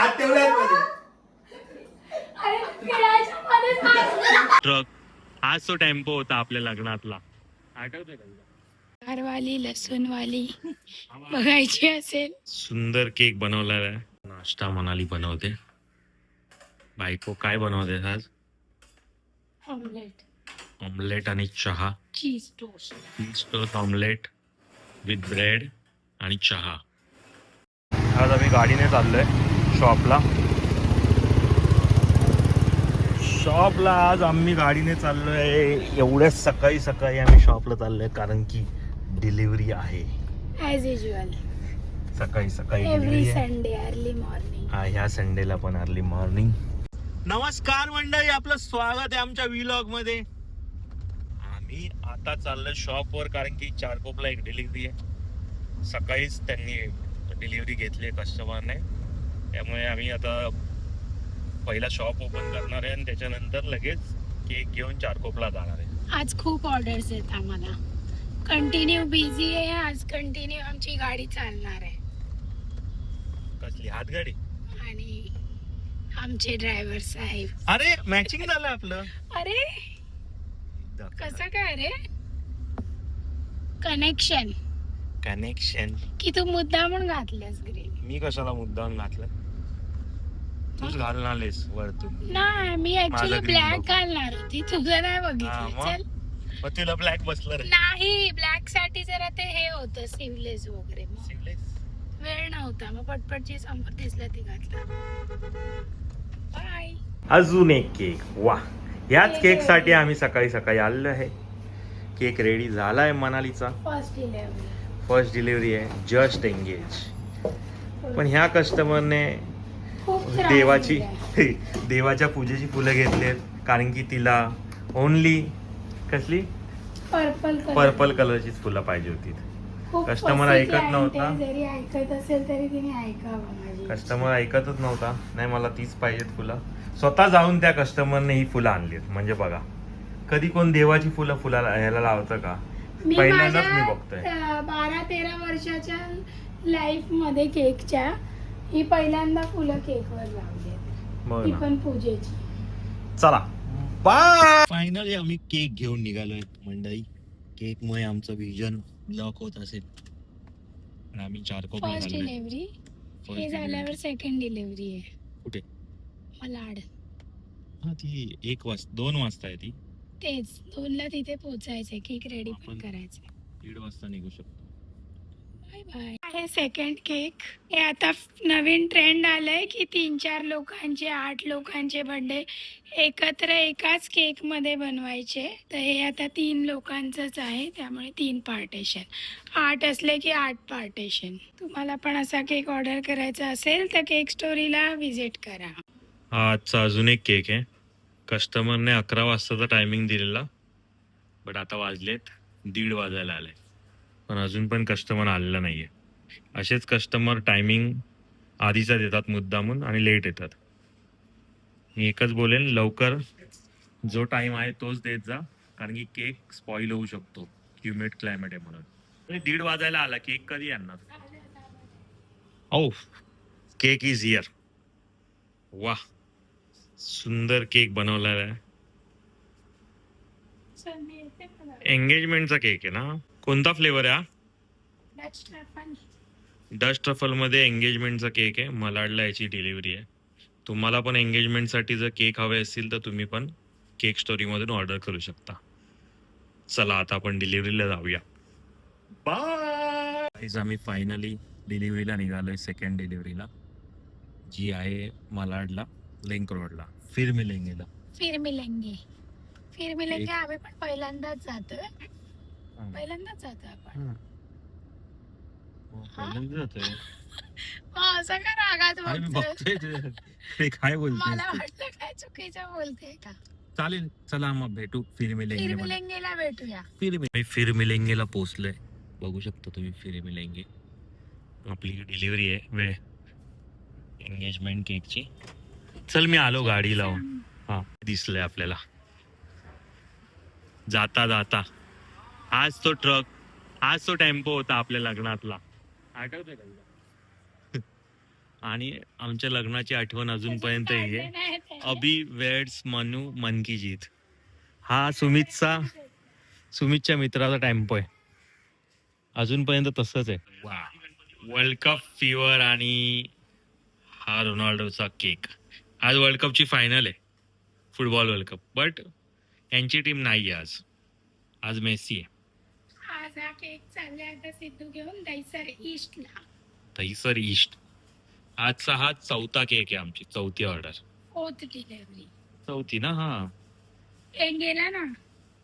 हात ठेवलाय मध्ये. ट्रक आज तो टेम्पो होता आपल्या लग्नातला, आठवतोय का तुला? कारवाली लसूणवाली बघायची असेल. सुंदर केक बनवलेला आहे. नाश्ता मनाली बनवते. बायको काय बनवते आज? ऑमलेट, ऑमलेट आणि चहा. चीज toast. Cheese toast omelette with bread आणि चहा. आज आम्ही गाडीने चाललोय शॉपला. आज आम्ही गाडीने चाललोय. एवढ्या सकाळी सकाळी आम्ही शॉपला चाललोय कारण की डिलिव्हरी आहे. ॲज युजल सकाळी सकाळी एव्हरी संडे अर्ली मॉर्निंग. हा, ह्या संडेला पण अर्ली मॉर्निंग. नमस्कार मंडळी, आपलं स्वागत आहे आमच्या व्लॉग मध्ये. आम्ही आता चाललोय शॉपवर कारण की चारकोपला एक डिलिव्हरी आहे. सकाळीच त्यांनी डिलिव्हरी घेतली आहे कस्टमरने, त्यामुळे आम्ही आता पहिला शॉप ओपन करणार आहे आणि त्याच्यानंतर लगेच केक घेऊन चारकोपला जाणार आहे. आज खूप ऑर्डर्स आहेत आम्हाला. कंटिन्यू बिझी आहे आज. कंटिन्यू आमची गाडी चालणार आहे. कसली हातगाडी? आणि आमचे ड्रायव्हर साहेब. अरे मॅचिंग झालं आपलं. अरे कसं काय रे? कनेक्शन की तू मुद्दामून घातलंस ग्रीन? मी कशाला मुद्दाम घातलं? तूच घालून आलेस वरतून. नाही, मी ऍक्च्युली green ब्लॅक बघ. घालणार होती. तुझं नाही बघितलं. मग? चल. मग तुला ब्लॅक बसलं रे. नाही, ब्लॅक साठी जरा ते हे होतं सिवलेस वगैरे. मग Seamless? वेळ नव्हता, मग पटपटची समोर दिसला ती घातला. बाय. अजून एक केक. वा, याच केक साठी आम्ही सकाळी सकाळी आलेलो आहे. केक रेडी झालाय मनालीचा. फर्स्ट डिलिव्हरी आहे. Just engage. पण ह्या कस्टमरने देवाची देवाच्या पूजेची फुलं घेतलीत कारण की तिला ओनली कसली पर्पल कलरचीच फुलं पाहिजे होती. कस्टमर ऐकत नव्हता. जरी ऐकत असेल तरी तिने ऐकावं माझी. कस्टमर ऐकतच नव्हता. नाही, मला तीच पाहिजेत फुलं. स्वतः जाऊन त्या कस्टमरने ही फुलं आणलीत. म्हणजे बघा, कधी कोण देवाची फुलं फुलाला ह्याला लावतं का? पहिल्यांदाच मी बघतोय. 12-13 वर्षाच्या लाईफ मध्ये केकच्या ही पहिल्यांदा फुलं केकवर लावली, ती पण पूजेची. चला बाय. फायनली आम्ही केक घेऊन निघालोय मंडळी. केक मुळे आमचं विजन लॉक होत असेल. आम्ही चारकोपला फर्स्ट चाललोय. डिलिव्हरी हे झाल्यावर सेकंड डिलिव्हरी आहे. कुठे? मलाड. हा, ती 2 वाजता आहे ती. तेच 2ला तिथे पोहोचायचंय. केक रेडी पण आपण करायचंय. 1:30 वाजता निघू शकतो. Bye bye. हे सेकंड केक. हे आता नवीन ट्रेंड आलंय की 3-4 लोकांचे 8 लोकांचे बर्थडे एकत्र एकाच केक मध्ये बनवायचे. तर हे आता 3 लोकांचंच आहे, त्यामुळे 3 पार्टेशन. 8 असले की 8 पार्टेशन. तुम्हाला पण असा केक ऑर्डर करायचा असेल तर केक स्टोरीला व्हिजिट करा. हा आजचा अजून एक केक आहे. कस्टमरने 11 वाजताचा टायमिंग दिलेला, बट आता वाजलेत 1:30 वाजायला आले, पण अजून पण कस्टमर आलेला नाहीये. असेच कस्टमर टायमिंग आधीचा देतात मुद्दामून आणि लेट येतात. मी एकच बोलेन, लवकर जो टाइम आहे तोच देत जा, कारण की केक स्पॉइल होऊ शकतो. ह्युमिड क्लायमेट आहे म्हणून. 1:30 वाजायला आला, केक कधी आणणार? ओ, केक इज हिअर. वा, सुंदर केक बनवलेला आहे. एंगेजमेंटचा केक आहे ना? कोणता फ्लेवर आहे हा? डस्ट ट्रफल मध्ये एंगेजमेंटचा केक आहे. मलाडला याची डिलिव्हरी आहे. तुम्हाला पण एंगेजमेंटसाठी जर केक हवे असतील तर तुम्ही पण केक स्टोरीमधून ऑर्डर करू शकता. चला आता आपण डिलिव्हरीला जाऊया. बाय. आम्ही फायनली डिलिव्हरीला निघालोय. सेकंड डिलिव्हरीला, जी आहे मलाडला, लिंक रोडला. फिर मिलेंगेला. फिर मिलेंगे आम्ही पण पहिल्यांदाच जातोय. आपण. असं का रागात बोलतोय? काय बोलतोय? मला वाटलं काय चुकीचं बोलते का. चालेल, चला मग भेटू फिर मिलेंगेला भेटूया. फिर मिलेंगेला पोहोचलोय. बघू शकता तुम्ही फिर मिलेंगे. आपली डिलिव्हरी आहे वेळ एंगेजमेंट केकची. चल मी आलो गाडी लावून. हा, दिसलंय आपल्याला जाता जाता. आज तो टेम्पो होता आपल्या लग्नातला, आठवतोय का तुला? आणि आमच्या लग्नाची आठवण अजूनपर्यंत आहे. अभि वेड्स मनू मन की जीत. हा सुमितच्या मित्राचा टेम्पो आहे. अजूनपर्यंत तसंच आहे. वा, वर्ल्ड कप फीवर. आणि हा रोनाल्डोचा केक. आज वर्ल्ड कपची फायनल आहे, फुटबॉल वर्ल्ड कप. बट यांची टीम नाही आहे आज. आज मेसी आहे. आज हा केक चाललाय आता सिद्धू घेऊन दहीसर ईस्टला. दहीसर ईस्ट. आजचा हा 4था केक आहे, आमची 4थी ऑर्डर. 4th delivery. 4थी ना? हा एक गेला ना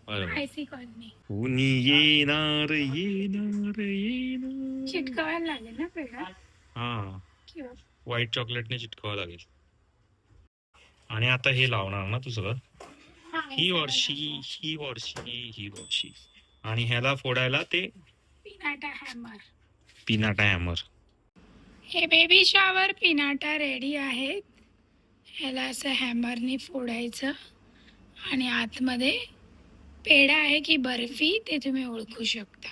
बरोबर. IC colony. कुणी येणार येणार येणार. चिटकवायला लागेल ना पेढा हा, किंवा व्हाईट चॉकलेटने चिटकावं लागेल. आणि आता हे लावणार ना तू सगळं? ही वर्षी. आणि ह्याला फोडायला ते पिनाटा हॅमर. हे बेबी शॉवर पिनाटा रेडी आहेत. ह्याला असं हॅमरनी फोडायचं आणि आतमध्ये पेढा आहे की बर्फी ते तुम्ही ओळखू शकता.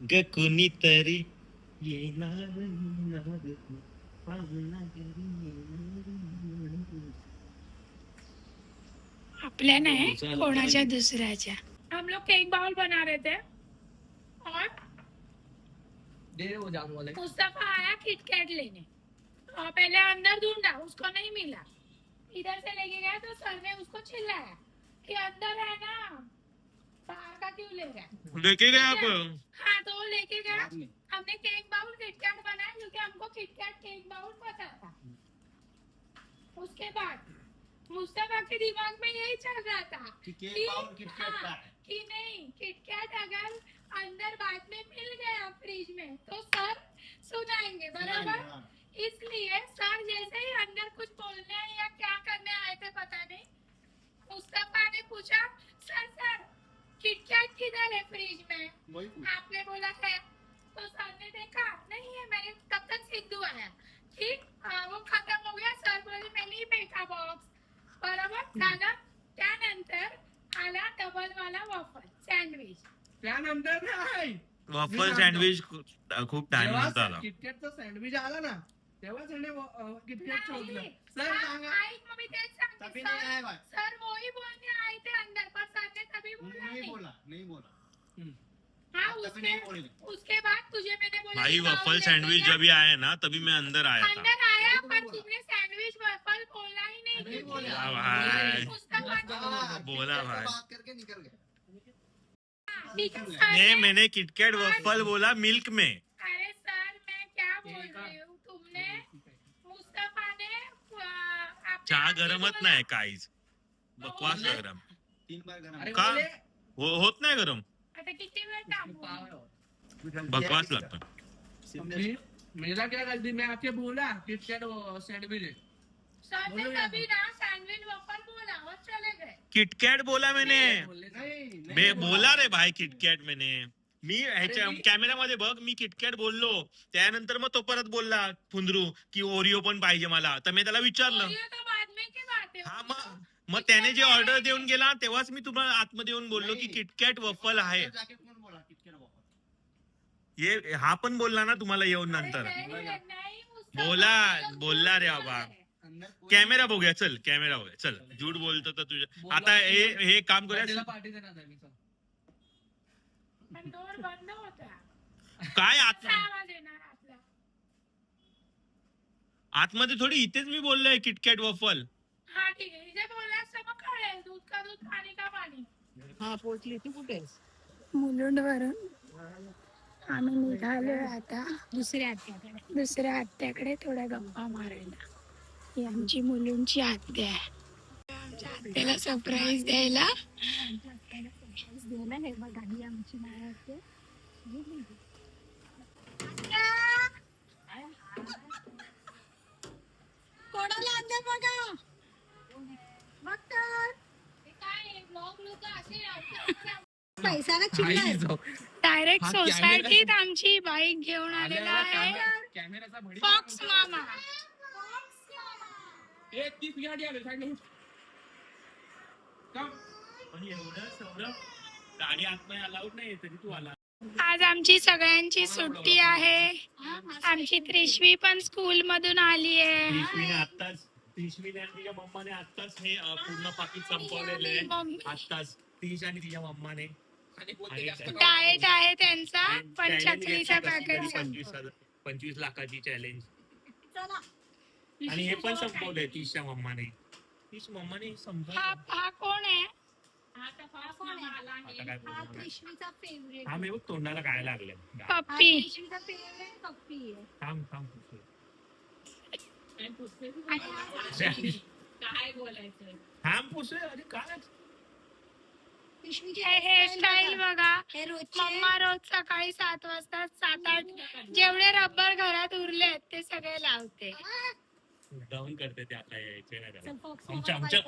ग कुणीतरी आपल्या नाही, कोणाच्या दुसऱ्याच्या. हम लोग केक बाउल बना रहे थे और मुस्तफा आया किटकैट लेने और पहले अंदर ढूंढा, उसको नहीं मिला. इधर से लेके गया तो सर ने उसको चिल्लाया कि अंदर है ना, बाहर का क्यों ले रहा है. लेके गया आप? हाँ, तो वो लेके गया. हमने केक बाउल किटकैट बनाया क्योंकि हमको किटकैट केक बाउल पता था. उसके बाद मुस्तफा के दिमाग में यही चल रहा था कि कि नहीं, किटकैट अगर अंदर बाद में मिल गया फ्रिज में तो सर सुनाएंगे, बराबर. इसलिए सर जैसे ही अंदर कुछ बोलने या क्या करने आए थे पता नहीं, मुस्तफा ने पूछा सर किटकैट किधर है फ्रिज में. आपने बोला है. तो सर ने देखा नहीं है, मैंने तब तक सिद्धू आया कि वो खत्म हो गया. सर बोले मैंने ही फेंका बॉक्स, बरोबर झालं. त्यानंतर आला डबल वाला वॉफल सँडविच. त्यानंतर नाही, वॉफल सँडविच खूप टाइम नंतर आला. किटकॅटचा सँडविच आला ना तेव्हा त्याने किटकॅट शोधलं. सर हाँ, सांगा. आई मम्मी तेच सांगते. तभी नहीं आया भाई. सर वो ही बोलने आए थे अंदर, पर सर ने तभी बोला नहीं बोला. हाँ, तभी नहीं बोले. उसके बाद तुझे मैंने बोला भाई कि वॉफल बाउल सैंडविच लेके जब ये आया ना तभी मैं अंदर आया था. अंदर आया, पर तुमने सैंडविच वॉफल बोला ही नहीं. नहीं क्योंकि बोला. भाई. मुस्तफा बोला भाई. बात करके निकल गया. because सर नहीं, ने- मैंने किटकैट वॉफल बोला मिल्क में. अरे सर मैं क्या बोल रही हूँ, तुमने मुस्तफा ने आपने चहा आगे गरमच बोला. नाही काहीच. बकवास लग रहा. 3 बार गरम. का? होत नाही गरम. आता किती वेळ थांबू. बकवास लागतं. मेरा क्या गलती, मैं आके बोला किटकैट सैंडविच है. सर ने तभी ना सैंडविच वॉफल बोला और चले गए. किटकैट बोला मैंने. नहीं मैं बोला रे भाई किटकॅट मैंने. मी ह्याच्या अरे मी- कॅमेरामध्ये बघ, मी किटकॅट बोललो. त्यानंतर मग तो परत बोलला फुंदरू की ओरिओ पण पाहिजे मला. तर मी त्याला विचारलं. और ये तो बाद में की बात है. हा, मग त्याने जे ऑर्डर देऊन गेला तेव्हाच मी तुम्हाला आतमध्ये येऊन बोललो की किटकॅट वफल आहे. जाके कौन बोला किटकैट वॉफल. ये हा पण बोलला ना तुम्हाला येऊन अरे नंतर. नहीं, मुस्तफा बोला रे बोल बाबा. रहे. अंदर कोई- कॅमेरा बघूया, चल कॅमेरा बघूया, चल. झूठ बोलतो तर तुझ्या. आता हे काम करूया. त्याला पार्टी देणार आहे मी. चल. पण डोर बंद होता. काय कसा आवाज येणार आपला. आतमध्ये थोडी, इथेच मी बोललोय किटकॅट वफल. हा ठीक आहे, इथे बोललास तर मग कळेल. दूध का दूध, पाणी का पाणी. हा पोहोचली ती कुठे. मुलुंड वरून आम्ही निघालोय आता दुसऱ्या आत्याकडे थोड्या गप्पा मारायला. ही आमची मुलुंडची आत्या आहे. आमच्या आत्याला सरप्राईज द्यायला. हे बघा, ही आमची माया. कोणाला आणलं बघा. बघतात. हे काय ब्लॉग लोक असे पैसा ना चिल्लर. डायरेक्ट हा, सोसायटीत आमची बाईक घेऊन आलेला आहे कॅमेराचा भडी. फॉक्स मामा. एक 30 गाडी आले साईडला. का पण एवढं सगळं गाडी आतमध्ये अलाउड नाही तरी तू आला. आज आमची सगळ्यांची सुट्टी आहे. आमची त्रिशवी पण स्कूल मधून आली आहे. त्रिशवीने आणि तिच्या मम्माने आत्ताच हे पूर्ण पाकिट संपवलेले आहे. आत्ताच त्रिश आणि तिच्या मम्माने. डाएट आहे त्यांचा, पण चकलीचा पॅकेट 25 लाखाची चॅलेंज. आणि हे पण संपवलंय तीसच्या मम्माने. तीस मम्माने संपवलं. हा कोण आहे? आता काय बोलणार? हा मी बघ तोंडाला काय लागले. पप्पी. थांब काय बोलायचं? थांब पुसे. अरे काय हेअरस्टाईल बघा. मम्मा रोज सकाळी 7 वाजता 7-8 जेवढे रबर घरात उरले ते सगळे लावते. डाऊन करते ते आता यायचे नाही त्याला.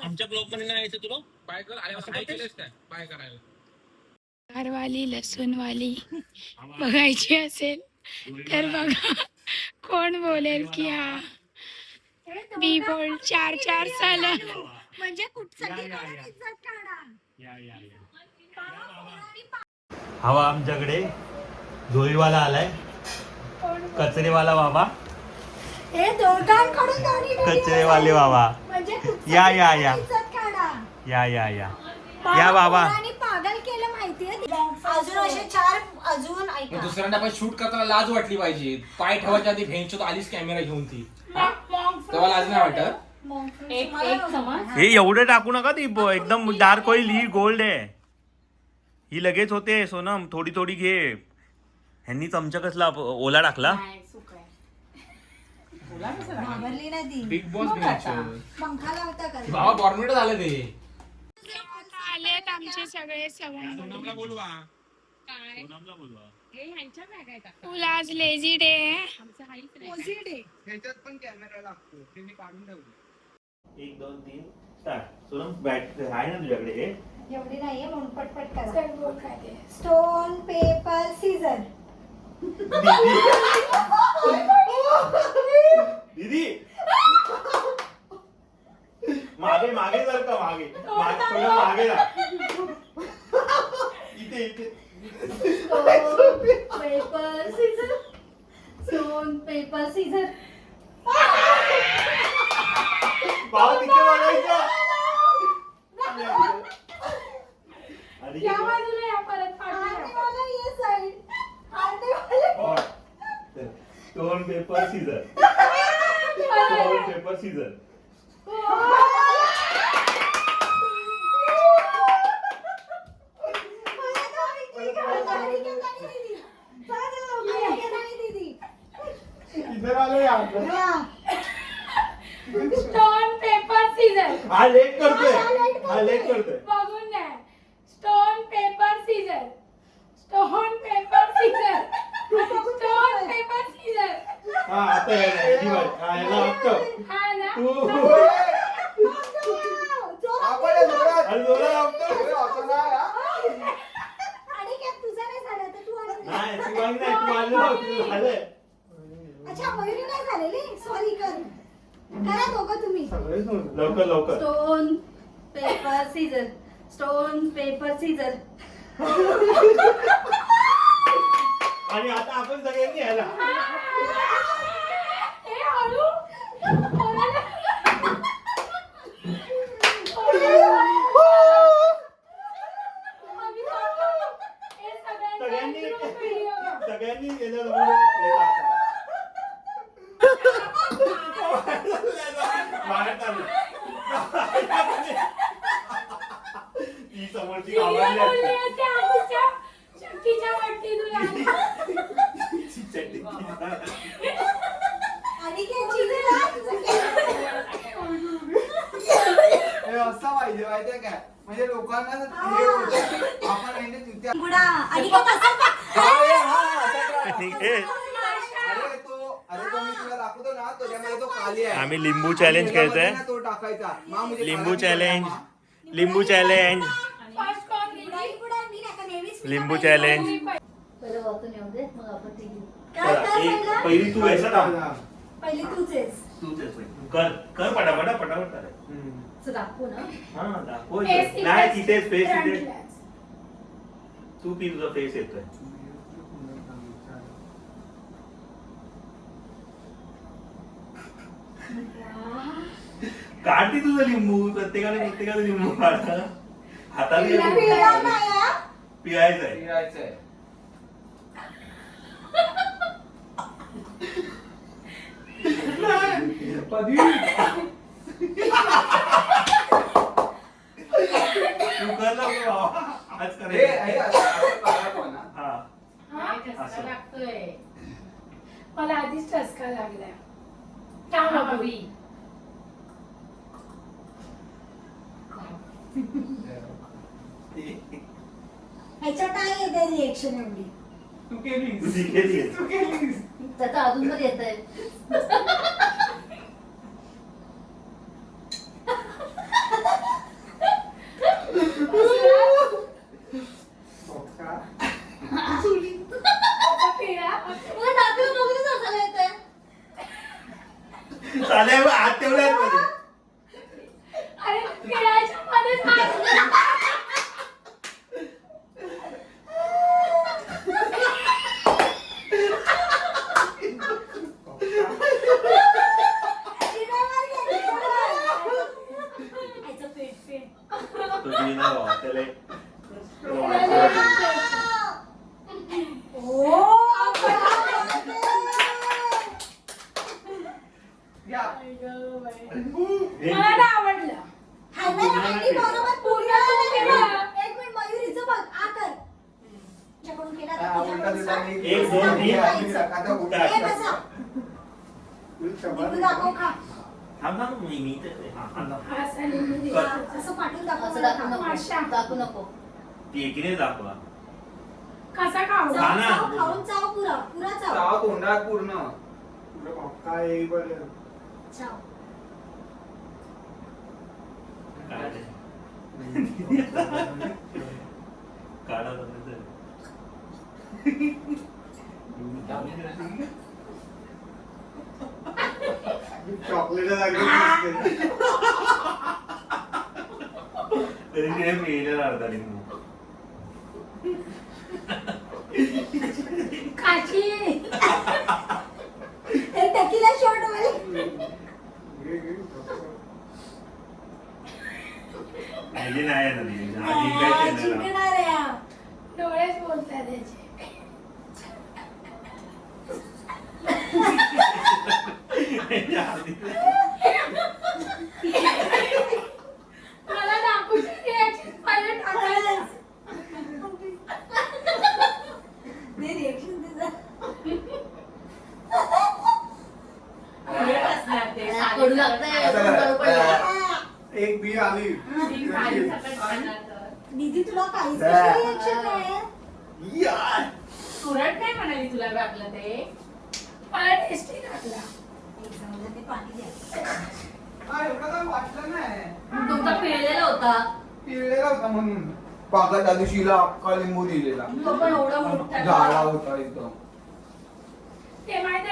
आमच्या ब्लॉग मध्ये नाही यायचं तुला. पाय कर. अरे केलेस काय पाय करायला? कारवाली लसूणवाली बघायची असेल तर बघा. कोण बोलेल की हा बी बोल 4 साल म्हणजे हवा आमच्याकडे धुळीवाला आलाय. कचरेवाला बाबा. हे दोघांकडून दोन्ही कचरेवाले बाबा. म्हणजे या बाबा. आणि पागल केलं माहितीये. अजून असे 4 अजून ऐका. दुसऱ्यांदा आपण शूट करताना लाज वाटली पाहिजे. पाय ठेवायच्या आधी भेंचो तो आलीच कॅमेरा घेऊन ती. तेव्हा लाज नाही वाटत. हे एवढं टाकू नका. ती एकदम डार्क होईल. ही गोल्ड आहे. ही लगेच होते सोनम. थोडी थोडी घे. ह्यांनी चमचा कसला ओला टाकला. घाबरली ना ती. बिग बॉस पंखा लावता का? बाबा बॉर्नविट झालं ते. आलेत आमचे सगळे सवंग. सोनमला बोलवा. तुला आज लेझी डे आहे. ह्याच्यात पण कॅमेरा लागतो. ते मी काढून ठेवले. 1 2 3 स्टार्ट. सोनम बॅट आहे ना तुझ्याकडे हे? एवढी नाहीये म्हणून पटपट करा. Stone paper scissor. दीदी मागे जर का मागे जा. इथे paper scissor. Stone paper scissor. भाऊ तिथे बघायचं. या बाजूला या परत. मला ये side. Stone paper scissor. Stone paper scissor. हा लेट करतोय. बघून घ्या. Stone paper scissor. Stone paper scissor. Stone paper scissor. हा आता यायला हा ना. आणि काय तुझा नाही झाला तर तू अच्छा मयुरी नाही झालेली. सॉरी करा दोघं तुम्ही. लवकर. Stone paper scissor. Stone paper scissor. आणि आता आपण सगळ्यांनी यायला. सगळ्यांनी समोरची असं पाहिजे माहितीये काय. म्हणजे लोकांना हे होतं. आपण आहे ना तिथे. गुडा आणि काय अरे तो मी तुला दाखवतो ना. त्याच्यामध्ये तो खाली आहे. आम्ही लिंबू चॅलेंज खेळतोय. तो टाकायचा. लिंबू चॅलेंज. लिंबू चॅलेंज. लिंबू चॅलेंज. पहिली तू ऐसा ना. पहिली तूच आहेस. कर पटापट कर. दाखवू ना. हा दाखव. नाही तिथेच फेस तिथे. तू तुझा फेस येतोय. काढते तुझं लिंबू, प्रत्येकाने लिंबू काढा. हाताने पिळा नाही हा? पिळायचंय. फिरायचंय. कधी तू कर ना बाबा. आज हे करायचं. असं करा पण हा. हा. असं. मला आधीच ठसका लागलाय. थांब बाबा. ह्याच्यात नाही येते रिएक्शन एवढी. तू केलीस. तुझी केलीस. तू केलीस. त्याचं अजून पण येत आहे. मला दाखवून बघूनच हसायला येतंय. चालेल हात तेवढे आहेत मध्ये. अरे पिळायच्या मध्येच हात. ह्याचं पेट पेट. तो बिना बाबा, त्याला एक- ओ, आपण या. मला ना आवडलं. हॅन्डी बरोबर पूर्ण केलं. एक मिनिट मयुरीचं बघ आ कर. तुझ्याकडून केला तर हा, उलटा तुझ्याकडून दिला सांग. मी. एक, दोन, तीन. आता उलटा. हे बसा. लिंबू दाखव खा. थांब थांब, मी तर- हा, थांब. असं लिंबू दे. असं पाठवून दाखव असं मला दाखवू खा. माशा. नको. दाखवू नको. ती एकीने दाखवा. कसा खाऊ? खा ना. चाव, खाऊन चाव पुरा पुरा चाव. चाव तोंडात पूर्ण. काय बरं. चाव. काढा बंद कर. चॉकलेट लागली. तरी तिने पिलेला अर्धा लिंबू. काची. हे टकीला शॉट वाली. पहिली नाही आहे ना ती. आधी काय केलं ना. जिंकणार आहे हा. डोळेच बोलतात त्याचे. मला दाखवूची रिॲक्शन पहिले टाकायला. नाही रिएक्शन तिचं. कडू लागतंय. कडू पडलं. एक बी आली. दीदी तुला काहीच रिएक्शन नाही. सुरट काय म्हणाली तुला वाटलं ते? मला टेस्टी लागला. एक जाऊन ते पाणी द्या. हा, एवढं काय वाटलं नाही. तुमचा पिळलेला होता. पिळलेला होता म्हणून. पाका त्या दिवशी हिला अख्खा लिंबू दिलेला. तो पण एवढा मोठा झाला होता एकदम. ते माहिती